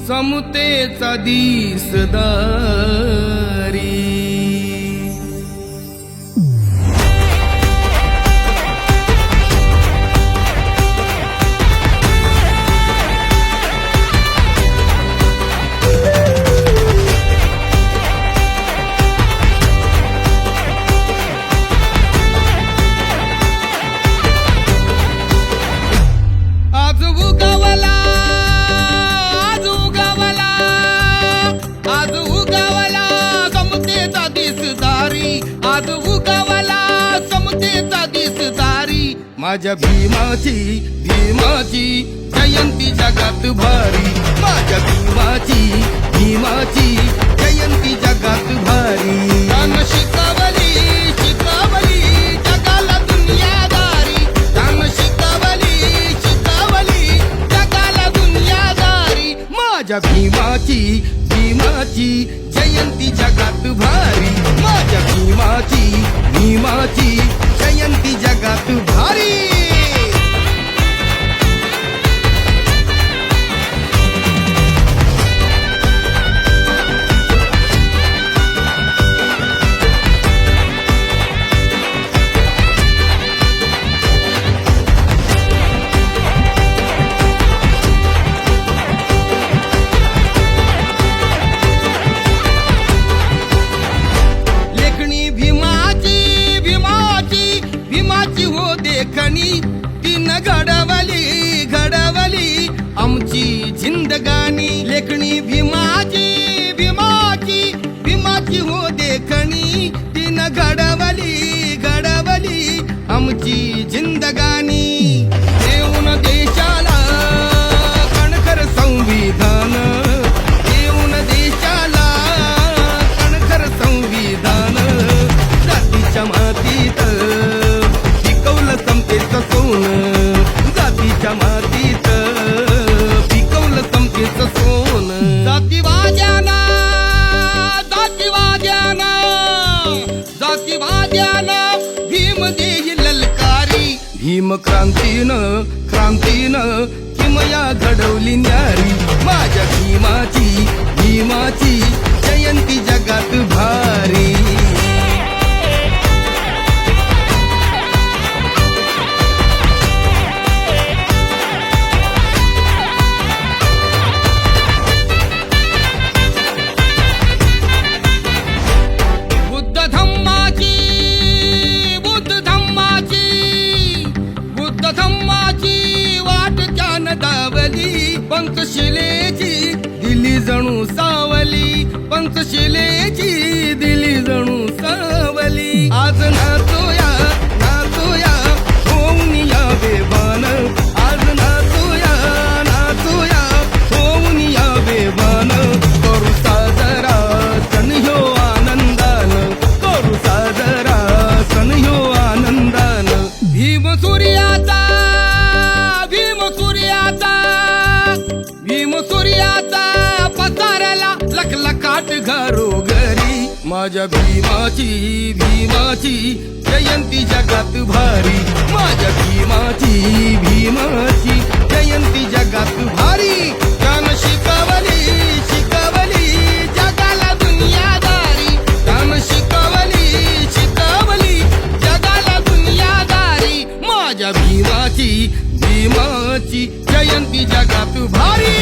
समतेचा दिसदारी। आज उगवला समतेचा दिसदारी, माझ्या भीमाची जयंती जगात भारी, माझ्या भीमाची जयंती जगात भारी। तान शिकवली जगाला दुनियादारी, तान शिकवली जगाला दुनियादारी, माझ्या भीमाची जयंती जगात भारी, माझ्या भीमाची जयंती जगात भारी। हो देखणी तीन घडवली आमची जिंदगानी, लेखणी भीमाची हो देखणी तीन घडवली आमची जिंदगानी। देऊन देशाला कणखर संविधान, देऊन देशाला कणखर संविधान, जातीच्या मातीत समतेचं सोनं, जातीच्या मातीत पिकवलं समतेचं सोनं। जातीवाद्याना भीम देही ललकारी, भीम क्रांतीनं किमया घडवली न्यारी, माझ्या भीमाची जयंती जगात भारी। पंचशिलेची दिली जणू सावली, पंचशिलेची दिली जणू सावली। आज नाचूया होऊन या बेभान, आज नाचूया होऊन या बेभान, करू साजरा सण ह्यो आनंदान, करू साजरा सण ह्यो आनंदान। भीम सूर्याचा पसारला लखलखाट घरोघरी, माझ्या भीमाची जयंती जगात भारी, माझ्या भीमाची जयंती जगात भारी। तान शिकवली जगाला दुनियादारी, तान शिकवली जगाला दुनियादारी, माझ्या भीमाची जयंती जगात भारी।